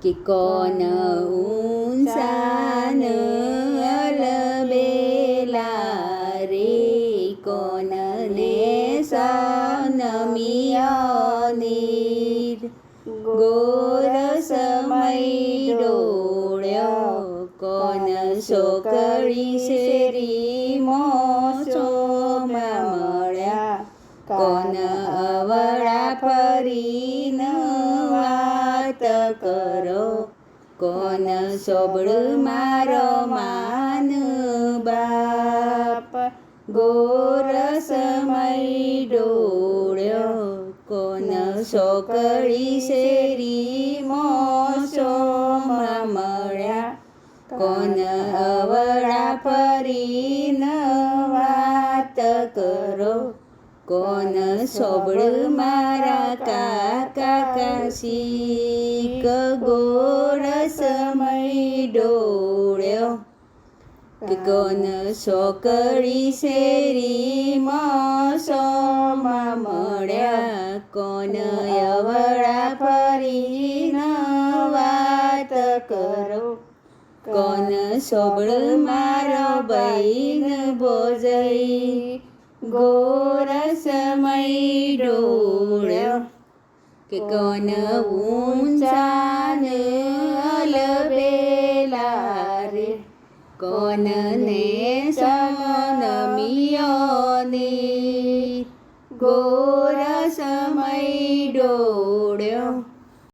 કે કોન ઊંચા ન અલબેલા રે, કોન ને સનમિયનીર. ગોરસ મય ડોળ્યો કોન સોકળી શેરી મોસોમાં મળ્યા, કોન અવળા ફરીન વાત કરો, કોન સોબળ મારો માન બાપ. ગોરસ મય ડોળ્યો કોન સોકળી શેરી મોસોમાં મળ્યા, કોન અવળા ફરીન વાત કરો, કોન સોબળ મારા કાકા કાશીક. ગોરસ મય ડોળ્યો કે કોન સોકળી શેરી મોસોમાં મળ્યા, કોન અવળા ફરીન વાત કરો, કોન સોબળ મારો બૈન ભોજઈ. ગોરસ મય ડોળ્યો કે કોન ઊંચા ન અલબેલા રે, કોન ને સનમિયનીર.